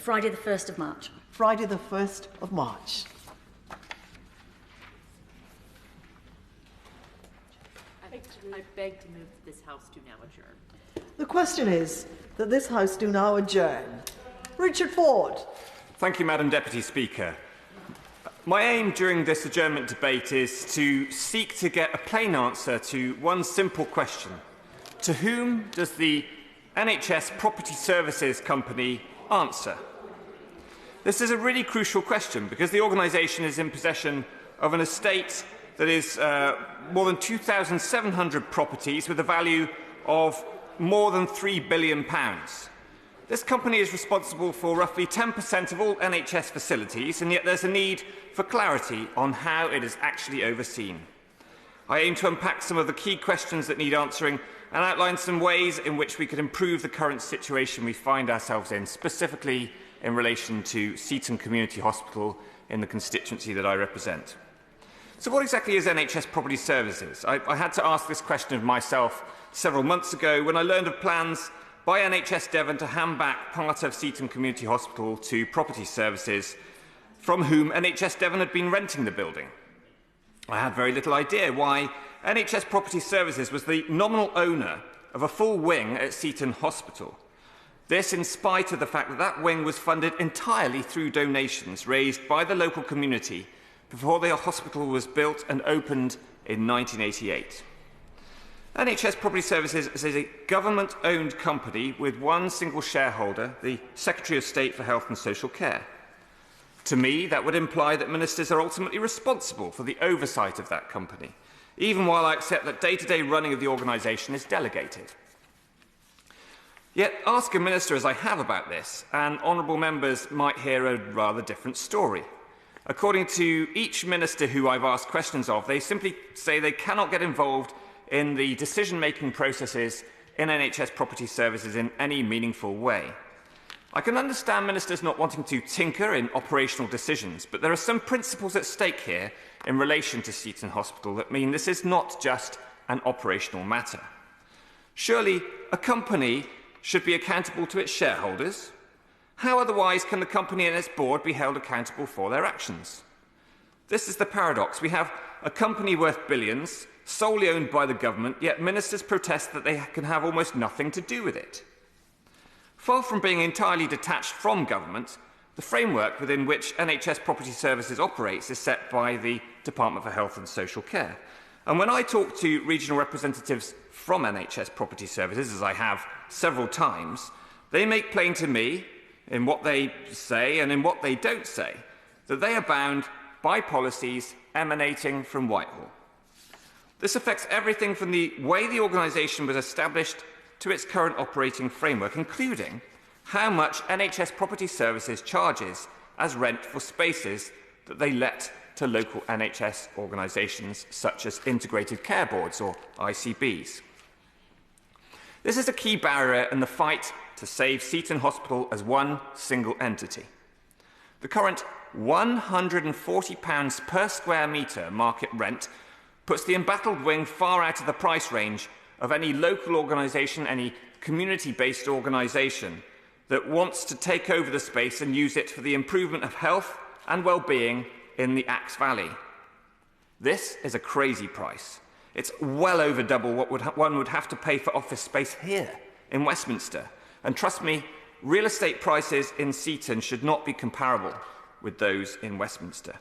Friday the 1st of March. Friday the 1st of March. I beg to move that this House do now adjourn. The question is that this House do now adjourn. Richard Foord. Thank you, Madam Deputy Speaker. My aim during this adjournment debate is to seek to get a plain answer to one simple question. To whom does the NHS Property Services Company answer? This is a really crucial question because the organisation is in possession of an estate that is more than 2,700 properties with a value of more than £3 billion. This company is responsible for roughly 10% of all NHS facilities, and yet there's a need for clarity on how it is actually overseen. I aim to unpack some of the key questions that need answering and outline some ways in which we could improve the current situation we find ourselves in, specifically in relation to Seaton Community Hospital in the constituency that I represent. So what exactly is NHS Property Services? I had to ask this question of myself several months ago when I learned of plans by NHS Devon to hand back part of Seaton Community Hospital to Property Services, from whom NHS Devon had been renting the building. I had very little idea why NHS Property Services was the nominal owner of a full wing at Seaton Hospital. This in spite of the fact that that wing was funded entirely through donations raised by the local community before the hospital was built and opened in 1988. NHS Property Services is a government-owned company with one single shareholder, the Secretary of State for Health and Social Care. To me, that would imply that ministers are ultimately responsible for the oversight of that company, even while I accept that day-to-day running of the organisation is delegated. Yet, ask a minister as I have about this, and honourable members might hear a rather different story. According to each minister who I've asked questions of, they simply say they cannot get involved in the decision-making processes in NHS Property Services in any meaningful way. I can understand ministers not wanting to tinker in operational decisions, but there are some principles at stake here in relation to Seaton Hospital that mean this is not just an operational matter. Surely, a company should be accountable to its shareholders. How otherwise can the company and its board be held accountable for their actions? This is the paradox. We have a company worth billions, solely owned by the government, yet ministers protest that they can have almost nothing to do with it. Far from being entirely detached from government, the framework within which NHS Property Services operates is set by the Department for Health and Social Care. And when I talk to regional representatives from NHS Property Services, as I have several times, they make plain to me, in what they say and in what they don't say, that they are bound by policies emanating from Whitehall. This affects everything from the way the organisation was established to its current operating framework, including how much NHS Property Services charges as rent for spaces that they let to local NHS organisations such as Integrated Care Boards or ICBs. This is a key barrier in the fight to save Seaton Hospital as one single entity. The current £140 per square metre market rent puts the embattled wing far out of the price range of any local organisation, any community-based organisation that wants to take over the space and use it for the improvement of health and well-being in the Axe Valley. This is a crazy price. It's well over double what one would have to pay for office space here in Westminster. And trust me, real estate prices in Seaton should not be comparable with those in Westminster.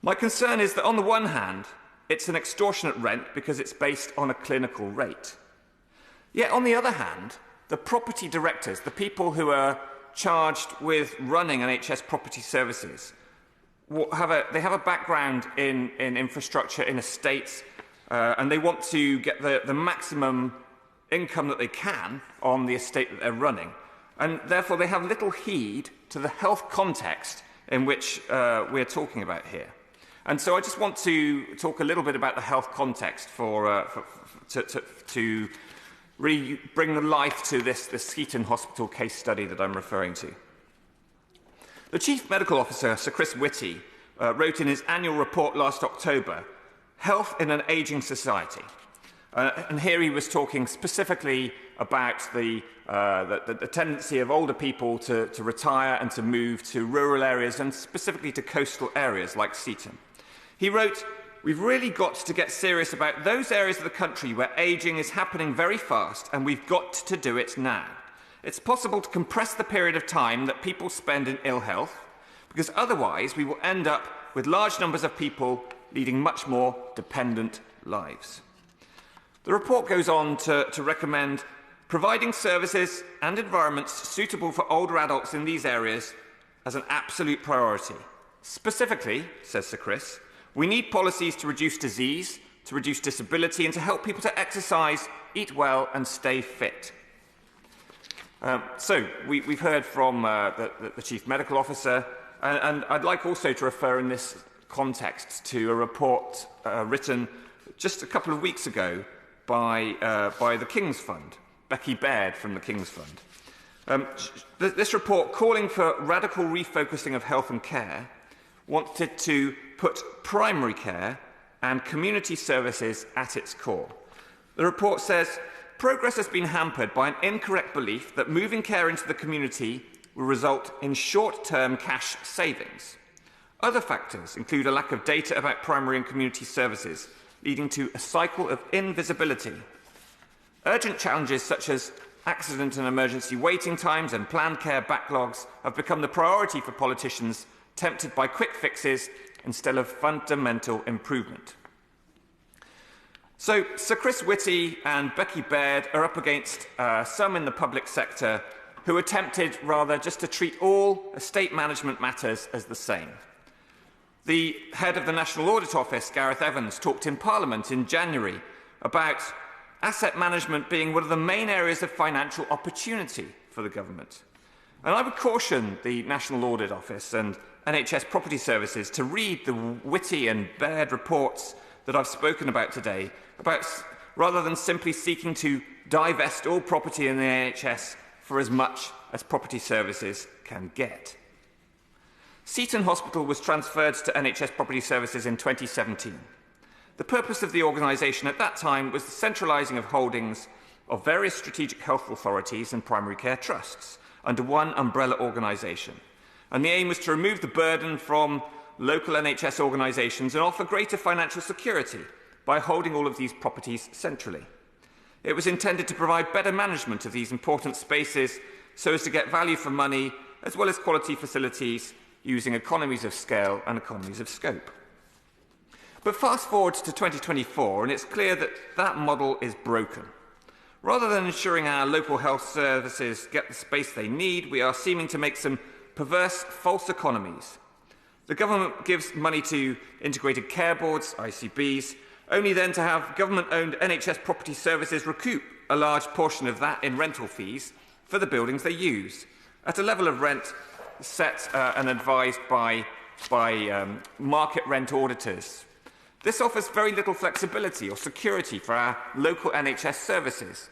My concern is that on the one hand, it's an extortionate rent because it's based on a clinical rate. Yet on the other hand, the property directors, the people who are charged with running NHS Property Services, they have a background in infrastructure, in estates, and they want to get the maximum income that they can on the estate that they're running. And therefore, they have little heed to the health context in which we're talking about here. And so I just want to talk a little bit about the health context to really bring the life to this Seaton Hospital case study that I'm referring to. The Chief Medical Officer, Sir Chris Whitty, wrote in his annual report last October, "Health in an Ageing Society." And here he was talking specifically about the tendency of older people to retire and to move to rural areas and specifically to coastal areas like Seaton. He wrote, "We've really got to get serious about those areas of the country where ageing is happening very fast, and we've got to do it now. It's possible to compress the period of time that people spend in ill health, because otherwise we will end up with large numbers of people leading much more dependent lives." The report goes on to recommend providing services and environments suitable for older adults in these areas as an absolute priority. Specifically, says Sir Chris, we need policies to reduce disease, to reduce disability, and to help people to exercise, eat well, and stay fit. So we've heard from the Chief Medical Officer, and I'd like also to refer in this context to a report written just a couple of weeks ago by the King's Fund, Becky Baird from the King's Fund. This report, calling for radical refocusing of health and care, wanted to put primary care and community services at its core. The report says, progress has been hampered by an incorrect belief that moving care into the community will result in short-term cash savings. Other factors include a lack of data about primary and community services, leading to a cycle of invisibility. Urgent challenges such as accident and emergency waiting times and planned care backlogs have become the priority for politicians tempted by quick fixes instead of fundamental improvement. So Sir Chris Whitty and Becky Baird are up against some in the public sector who are tempted rather just to treat all estate management matters as the same. The head of the National Audit Office, Gareth Evans, talked in Parliament in January about asset management being one of the main areas of financial opportunity for the government. And I would caution the National Audit Office and NHS Property Services to read the Whitty and Baird reports that I've spoken about today, rather than simply seeking to divest all property in the NHS for as much as property services can get. Seaton Hospital was transferred to NHS Property Services in 2017. The purpose of the organisation at that time was the centralising of holdings of various strategic health authorities and primary care trusts under one umbrella organisation. And the aim was to remove the burden from local NHS organisations and offer greater financial security by holding all of these properties centrally. It was intended to provide better management of these important spaces so as to get value for money as well as quality facilities using economies of scale and economies of scope. But fast forward to 2024 and it's clear that that model is broken. Rather than ensuring our local health services get the space they need, we are seeming to make some perverse false economies. The government gives money to integrated care boards, ICBs, only then to have government-owned NHS property services recoup a large portion of that in rental fees for the buildings they use, at a level of rent set and advised by market rent auditors. This offers very little flexibility or security for our local NHS services,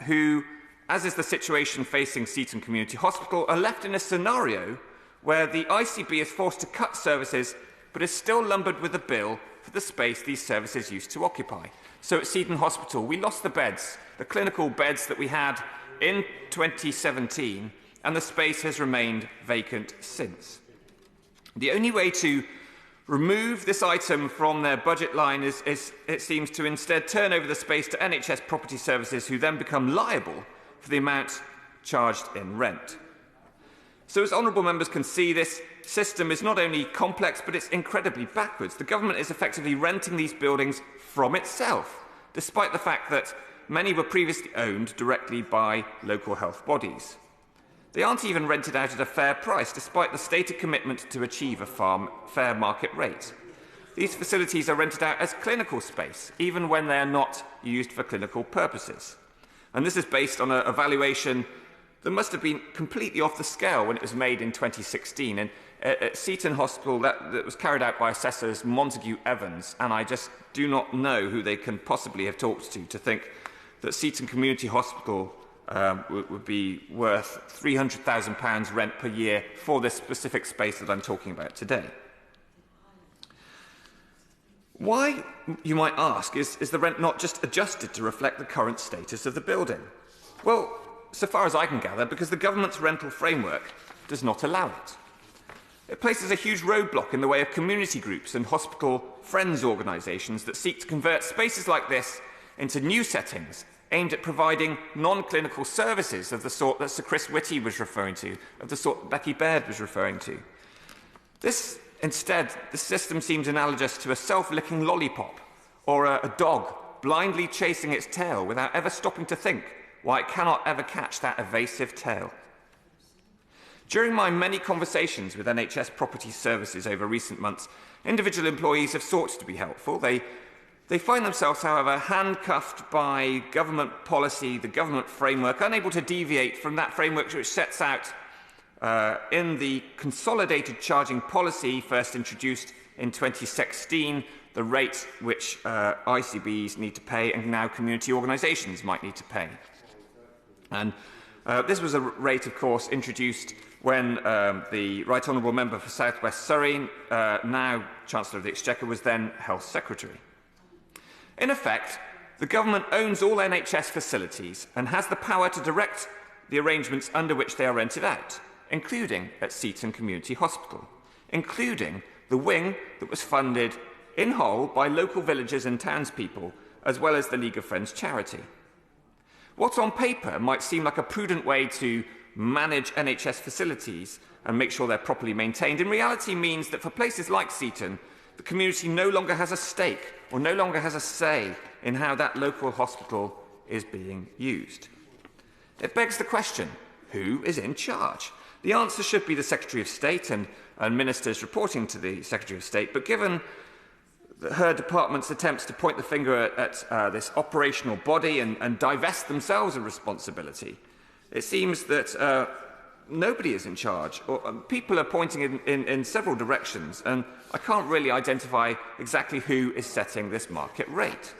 who, as is the situation facing Seaton Community Hospital, are left in a scenario where the ICB is forced to cut services but is still lumbered with a bill for the space these services used to occupy. So at Seaton Hospital, we lost the beds, the clinical beds that we had in 2017, and the space has remained vacant since. The only way to remove this item from their budget line is, it seems, to instead turn over the space to NHS Property Services, who then become liable for the amount charged in rent. So as honourable members can see, this system is not only complex, but it's incredibly backwards. The government is effectively renting these buildings from itself, despite the fact that many were previously owned directly by local health bodies. They aren't even rented out at a fair price, despite the stated commitment to achieve a fair market rate. These facilities are rented out as clinical space, even when they are not used for clinical purposes. And this is based on a valuation that must have been completely off the scale when it was made in 2016. And at Seaton Hospital, that was carried out by assessors Montague Evans, and I just do not know who they can possibly have talked to think that Seaton Community Hospital would be worth £300,000 rent per year for this specific space that I'm talking about today. Why, you might ask, is the rent not just adjusted to reflect the current status of the building? Well, so far as I can gather, because the government's rental framework does not allow it. It places a huge roadblock in the way of community groups and hospital friends organisations that seek to convert spaces like this into new settings aimed at providing non-clinical services of the sort that Sir Chris Whitty was referring to, of the sort that Becky Baird was referring to. Instead, the system seems analogous to a self-licking lollipop or a dog blindly chasing its tail without ever stopping to think why it cannot ever catch that evasive tail. During my many conversations with NHS Property Services over recent months, individual employees have sought to be helpful. They find themselves, however, handcuffed by government policy, the government framework, unable to deviate from that framework which sets out in the consolidated charging policy first introduced in 2016, the rate which ICBs need to pay and now community organisations might need to pay. And this was a rate, of course, introduced when the Right Honourable Member for South West Surrey, now Chancellor of the Exchequer, was then Health Secretary. In effect, the government owns all NHS facilities and has the power to direct the arrangements under which they are rented out, including at Seaton Community Hospital, including the wing that was funded in whole by local villagers and townspeople, as well as the League of Friends charity. What on paper might seem like a prudent way to manage NHS facilities and make sure they're properly maintained, in reality means that for places like Seaton, the community no longer has a stake or no longer has a say in how that local hospital is being used. It begs the question, who is in charge? The answer should be the Secretary of State and ministers reporting to the Secretary of State, but given her department's attempts to point the finger at this operational body and divest themselves of responsibility, it seems that nobody is in charge. People are pointing in several directions, and I can't really identify exactly who is setting this market rate.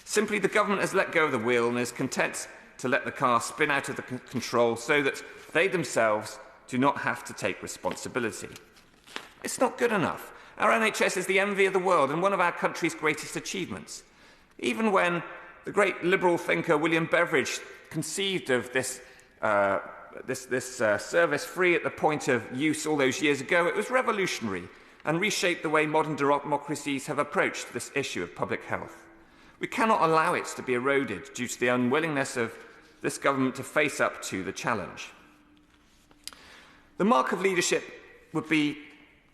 Simply, the government has let go of the wheel and is content to let the car spin out of the control so that they themselves do not have to take responsibility. It's not good enough. Our NHS is the envy of the world and one of our country's greatest achievements. Even when the great liberal thinker William Beveridge conceived of this service free at the point of use all those years ago, it was revolutionary and reshaped the way modern democracies have approached this issue of public health. We cannot allow it to be eroded due to the unwillingness of this government to face up to the challenge. The mark of leadership would be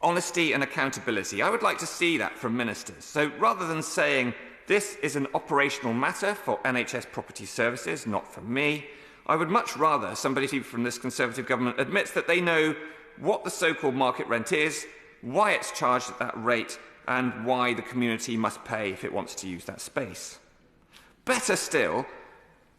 honesty and accountability. I would like to see that from ministers. So rather than saying this is an operational matter for NHS Property Services, not for me, I would much rather somebody from this Conservative government admits that they know what the so-called market rent is, why it's charged at that rate, and why the community must pay if it wants to use that space. Better still,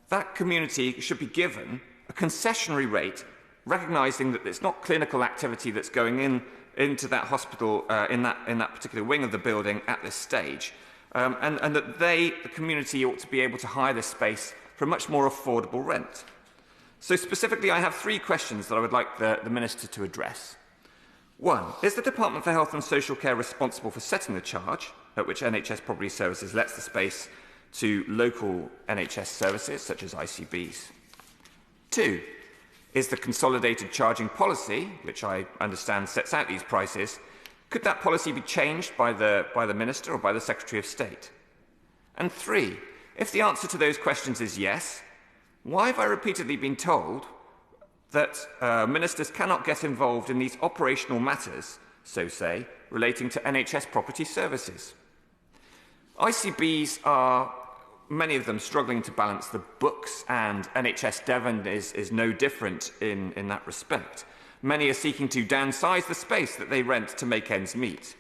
that community should be given a concessionary rate, recognising that it's not clinical activity that's going into that hospital in that particular wing of the building at this stage, and that the community ought to be able to hire this space for a much more affordable rent. So specifically, I have three questions that I would like the Minister to address. One, is the Department for Health and Social Care responsible for setting the charge at which NHS Property Services lets the space to local NHS services, such as ICBs? Two, is the consolidated charging policy, which I understand sets out these prices, could that policy be changed by the Minister or by the Secretary of State? And three, if the answer to those questions is yes, why have I repeatedly been told that ministers cannot get involved in these operational matters, so say, relating to NHS property services? ICBs are, many of them, struggling to balance the books, and NHS Devon is no different in that respect. Many are seeking to downsize the space that they rent to make ends meet.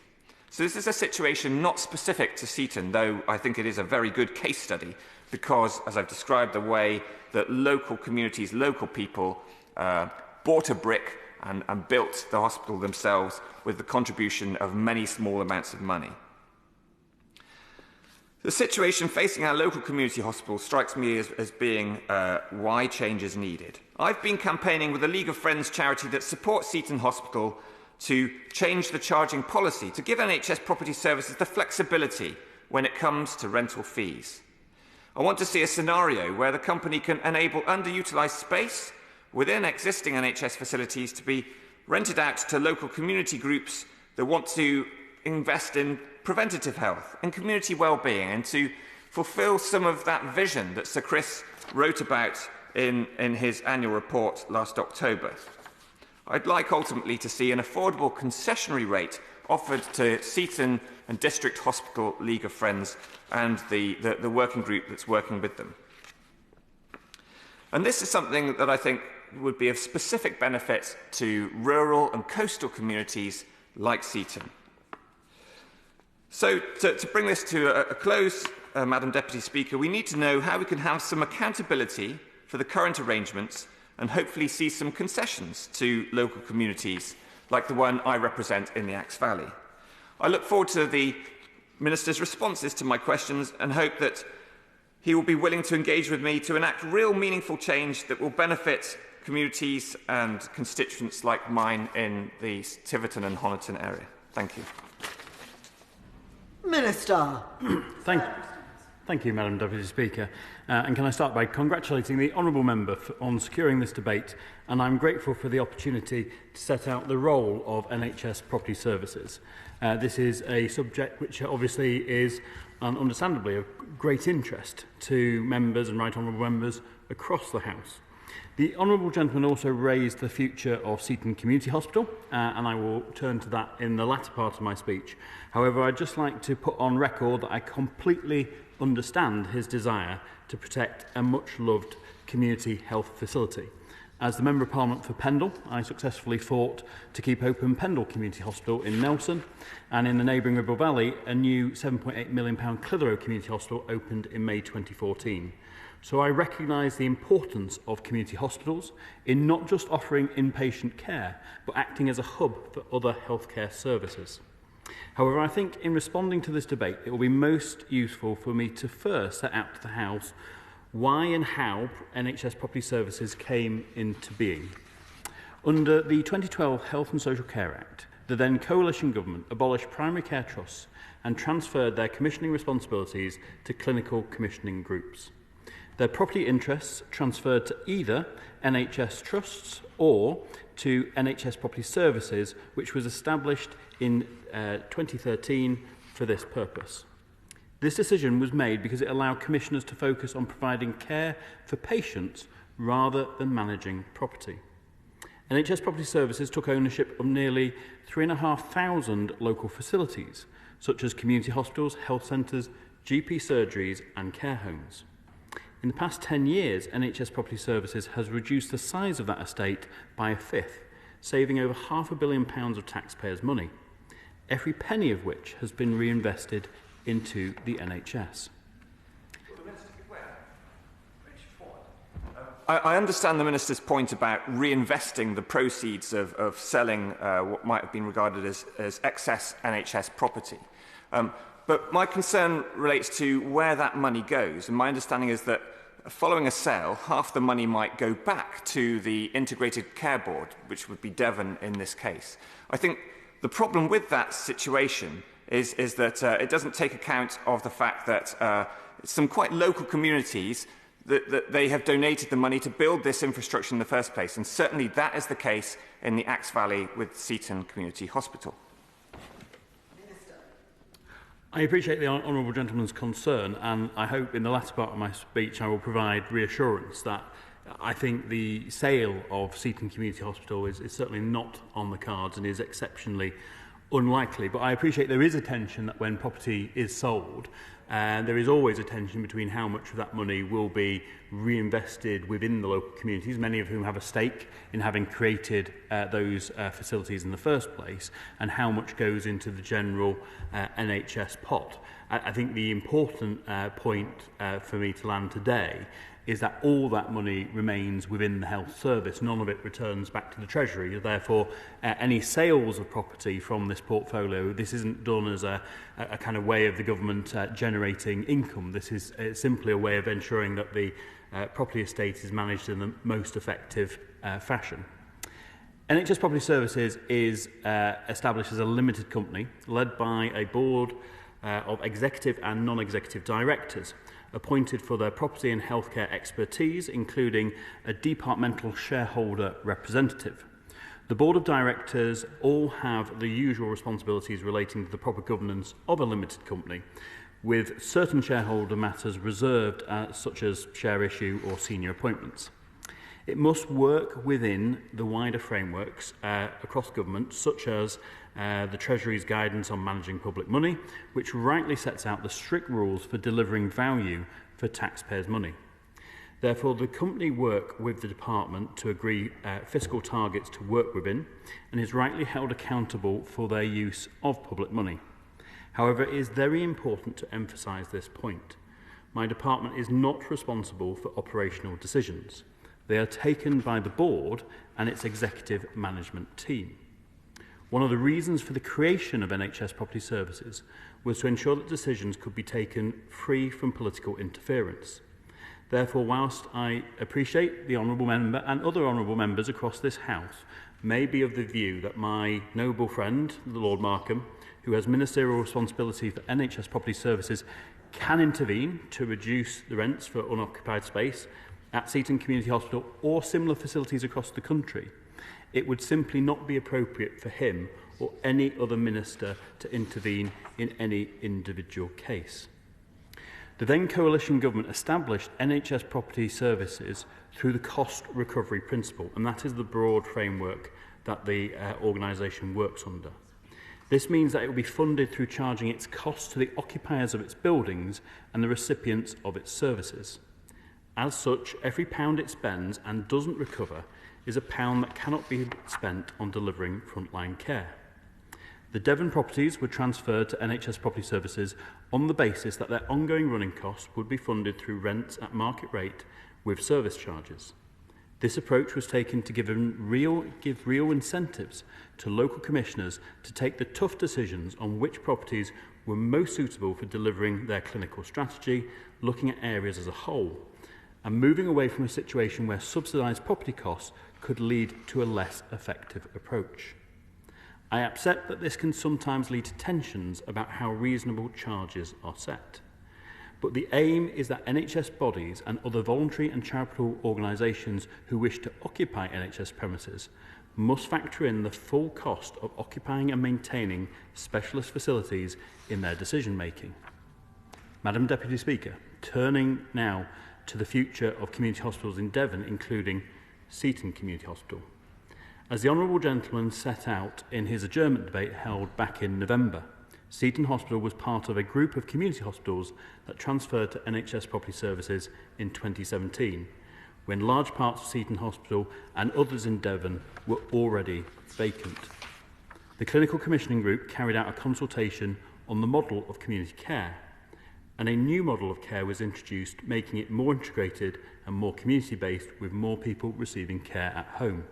So this is a situation not specific to Seaton, though I think it is a very good case study, because, as I've described, the way that local communities, local people, bought a brick and built the hospital themselves with the contribution of many small amounts of money. The situation facing our local community hospitals strikes me as being why change is needed. I've been campaigning with the League of Friends charity that supports Seaton Hospital to change the charging policy, to give NHS Property Services the flexibility when it comes to rental fees. I want to see a scenario where the company can enable underutilised space within existing NHS facilities to be rented out to local community groups that want to invest in preventative health and community well-being, and to fulfil some of that vision that Sir Chris wrote about in his annual report last October. I'd like ultimately to see an affordable concessionary rate offered to Seaton and District Hospital League of Friends and the working group that's working with them. And this is something that I think would be of specific benefit to rural and coastal communities like Seaton. So, to bring this to a close, Madam Deputy Speaker, we need to know how we can have some accountability for the current arrangements and hopefully see some concessions to local communities like the one I represent in the Axe Valley. I look forward to the Minister's responses to my questions and hope that he will be willing to engage with me to enact real meaningful change that will benefit communities and constituents like mine in the Tiverton and Honiton area. Thank you. Minister. Thank you, Madam Deputy Speaker. And can I start by congratulating the Honourable Member on securing this debate, and I'm grateful for the opportunity to set out the role of NHS Property Services. This is a subject which obviously is, understandably, of great interest to members and right honourable members across the House. The Honourable Gentleman also raised the future of Seaton Community Hospital, and I will turn to that in the latter part of my speech. However, I'd just like to put on record that I completely understand his desire to protect a much-loved community health facility. As the Member of Parliament for Pendle, I successfully fought to keep open Pendle Community Hospital in Nelson, and in the neighbouring Ribble Valley, a new £7.8 million Clitheroe Community Hospital opened in May 2014. So I recognise the importance of community hospitals in not just offering inpatient care, but acting as a hub for other healthcare services. However, I think in responding to this debate, it will be most useful for me to first set out to the House why and how NHS Property Services came into being. Under the 2012 Health and Social Care Act, the then coalition government abolished primary care trusts and transferred their commissioning responsibilities to clinical commissioning groups. Their property interests transferred to either NHS trusts or to NHS Property Services, which was established in 2013 for this purpose. This decision was made because it allowed commissioners to focus on providing care for patients rather than managing property. NHS Property Services took ownership of nearly 3,500 local facilities, such as community hospitals, health centres, GP surgeries and care homes. In the past 10 years, NHS Property Services has reduced the size of that estate by a fifth, saving over £500 million of taxpayers' money, every penny of which has been reinvested into the NHS. I understand the Minister's point about reinvesting the proceeds of selling what might have been regarded as excess NHS property. But my concern relates to where that money goes. And my understanding is that following a sale, half the money might go back to the Integrated Care Board, which would be Devon in this case. I think the problem with that situation is that it doesn't take account of the fact that some quite local communities that they have donated the money to build this infrastructure in the first place. And certainly that is the case in the Axe Valley with Seaton Community Hospital. I appreciate the Honourable Gentleman's concern, and I hope in the latter part of my speech I will provide reassurance that I think the sale of Seaton Community Hospital is certainly not on the cards and is exceptionally unlikely. But I appreciate there is a tension that when property is sold, there is always a tension between how much of that money will be reinvested within the local communities, many of whom have a stake in having created those facilities in the first place, and how much goes into the general NHS pot. I think the important point for me to land today is that all that money remains within the health service. None of it returns back to the Treasury. Therefore, any sales of property from this portfolio, this isn't done as a kind of way of the government generating income. This is simply a way of ensuring that the property estate is managed in the most effective fashion. NHS Property Services is established as a limited company led by a board of executive and non-executive directors appointed for their property and healthcare expertise, including a departmental shareholder representative. The board of directors all have the usual responsibilities relating to the proper governance of a limited company, with certain shareholder matters reserved, such as share issue or senior appointments. It must work within the wider frameworks across government, such as the Treasury's guidance on managing public money, which rightly sets out the strict rules for delivering value for taxpayers' money. Therefore, the company work with the department to agree fiscal targets to work within and is rightly held accountable for their use of public money. However, it is very important to emphasise this point. My department is not responsible for operational decisions. They are taken by the board and its executive management team. One of the reasons for the creation of NHS Property Services was to ensure that decisions could be taken free from political interference. Therefore, whilst I appreciate the Honourable Member and other Honourable Members across this House may be of the view that my noble friend, the Lord Markham, who has ministerial responsibility for NHS Property Services, can intervene to reduce the rents for unoccupied space at Seaton Community Hospital or similar facilities across the country, it would simply not be appropriate for him or any other minister to intervene in any individual case. The then coalition government established NHS Property Services through the cost recovery principle, and that is the broad framework that the organisation works under. This means that it will be funded through charging its costs to the occupiers of its buildings and the recipients of its services. As such, every pound it spends and doesn't recover is a pound that cannot be spent on delivering frontline care. The Devon properties were transferred to NHS Property Services on the basis that their ongoing running costs would be funded through rents at market rate with service charges. This approach was taken to give real incentives to local commissioners to take the tough decisions on which properties were most suitable for delivering their clinical strategy, looking at areas as a whole, and moving away from a situation where subsidised property costs could lead to a less effective approach. I accept that this can sometimes lead to tensions about how reasonable charges are set. But the aim is that NHS bodies and other voluntary and charitable organisations who wish to occupy NHS premises must factor in the full cost of occupying and maintaining specialist facilities in their decision-making. Madam Deputy Speaker, turning now to the future of community hospitals in Devon, including Seaton Community Hospital. As the Honourable Gentleman set out in his adjournment debate held back in November, Seaton Hospital was part of a group of community hospitals that transferred to NHS Property Services in 2017, when large parts of Seaton Hospital and others in Devon were already vacant. The Clinical Commissioning Group carried out a consultation on the model of community care, and a new model of care was introduced, making it more integrated and more community-based, with more people receiving care at home.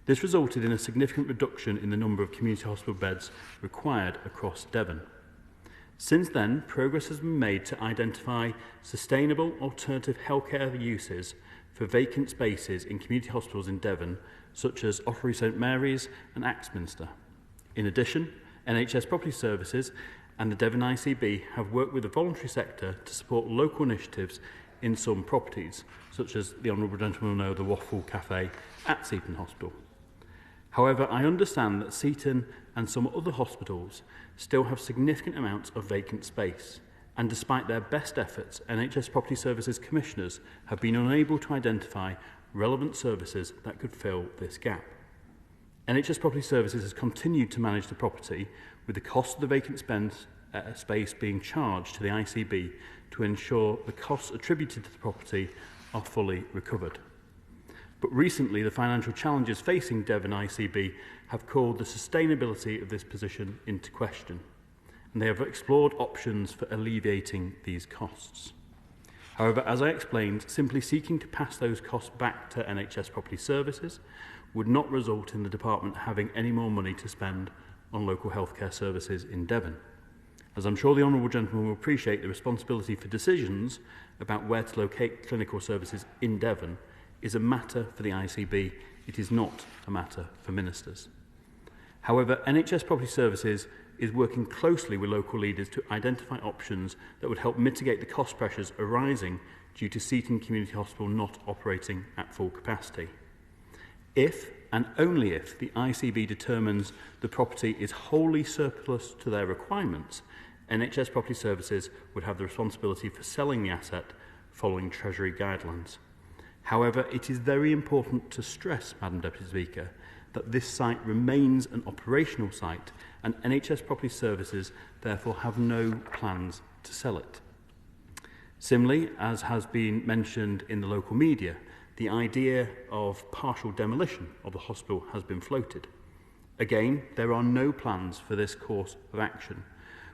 This resulted in a significant reduction in the number of community hospital beds required across Devon. Since then, progress has been made to identify sustainable alternative healthcare uses for vacant spaces in community hospitals in Devon, such as Offary St Mary's and Axminster. In addition, NHS Property Services and the Devon ICB have worked with the voluntary sector to support local initiatives in some properties, such as the Honourable Gentleman will know, the Waffle Cafe at Seaton Hospital. However, I understand that Seaton and some other hospitals still have significant amounts of vacant space, and despite their best efforts, NHS Property Services commissioners have been unable to identify relevant services that could fill this gap. NHS Property Services has continued to manage the property, with the cost of the vacant space being charged to the ICB to ensure the costs attributed to the property are fully recovered. But recently, the financial challenges facing Devon ICB have called the sustainability of this position into question, and they have explored options for alleviating these costs. However, as I explained, simply seeking to pass those costs back to NHS Property Services would not result in the department having any more money to spend on local healthcare services in Devon. As I'm sure the Honourable Gentleman will appreciate, the responsibility for decisions about where to locate clinical services in Devon is a matter for the ICB It is not a matter for ministers. However, NHS Property Services is working closely with local leaders to identify options that would help mitigate the cost pressures arising due to Seaton Community Hospital not operating at full capacity. If, and only if, the ICB determines the property is wholly surplus to their requirements, NHS Property Services would have the responsibility for selling the asset following Treasury guidelines. However, it is very important to stress, Madam Deputy Speaker, that this site remains an operational site and NHS Property Services therefore have no plans to sell it. Similarly, as has been mentioned in the local media, the idea of partial demolition of the hospital has been floated. Again, there are no plans for this course of action,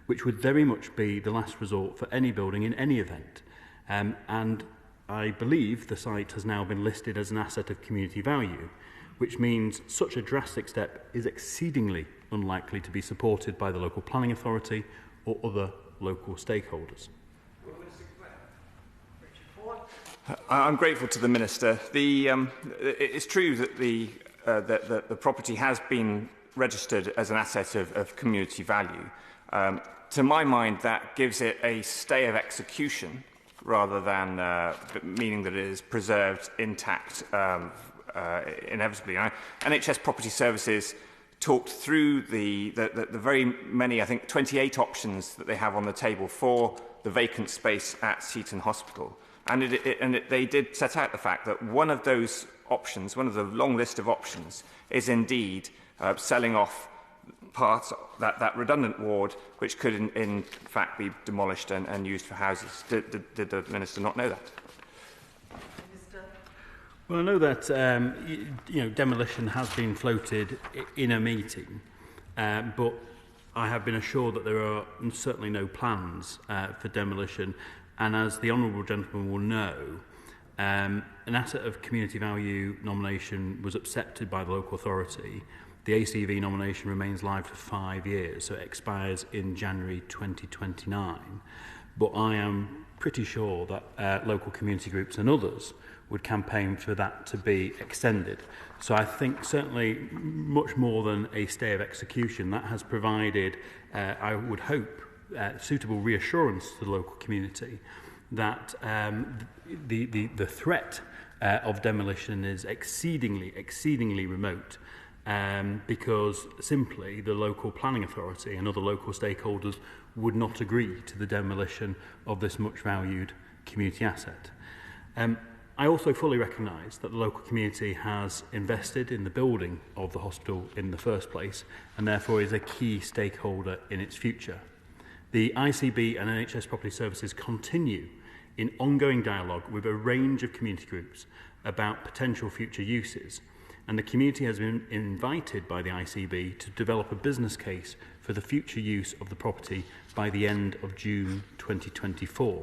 which would very much be the last resort for any building in any event. And I believe the site has now been listed as an asset of community value, which means such a drastic step is exceedingly unlikely to be supported by the local planning authority or other local stakeholders. I'm grateful to the Minister. It's true that the property has been registered as an asset of community value. To my mind, that gives it a stay of execution rather than meaning that it is preserved intact inevitably. NHS Property Services talked through the very many, I think, 28 options that they have on the table for the vacant space at Seaton Hospital. And they did set out the fact that one of those options, one of the long list of options, is indeed selling off parts, that redundant ward, which could in fact be demolished and used for houses. Did the Minister not know that? Well, I know that demolition has been floated in a meeting, but I have been assured that there are certainly no plans for demolition. And as the honourable gentleman will know, an asset of community value nomination was accepted by the local authority. The ACV nomination remains live for 5 years, so it expires in January 2029. But I am pretty sure that local community groups and others would campaign for that to be extended. So I think certainly much more than a stay of execution, that has provided, I would hope, suitable reassurance to the local community that the threat of demolition is exceedingly remote, because simply the local planning authority and other local stakeholders would not agree to the demolition of this much valued community asset. I also fully recognise that the local community has invested in the building of the hospital in the first place and therefore is a key stakeholder in its future. The ICB and NHS Property Services continue in ongoing dialogue with a range of community groups about potential future uses, and the community has been invited by the ICB to develop a business case for the future use of the property by the end of June 2024.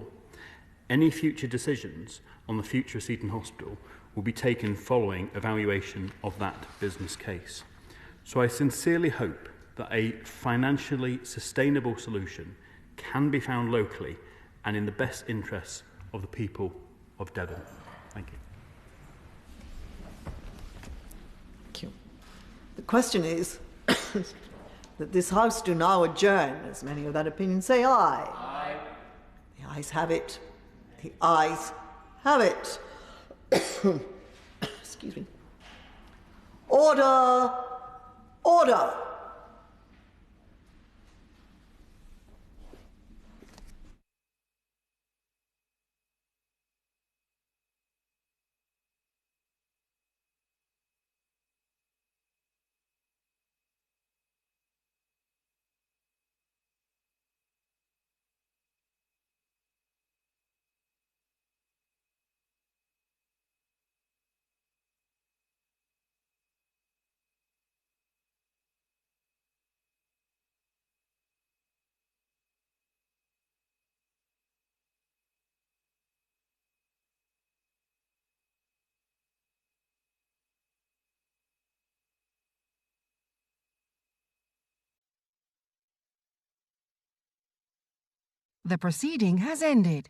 Any future decisions on the future of Seaton Hospital will be taken following evaluation of that business case. So I sincerely hope that a financially sustainable solution can be found locally and in the best interests of the people of Devon. Thank you. Thank you. The question is that this House do now adjourn. As many of that opinion say aye. Aye. The ayes have it. The ayes have it. Excuse me. Order! Order! The proceeding has ended.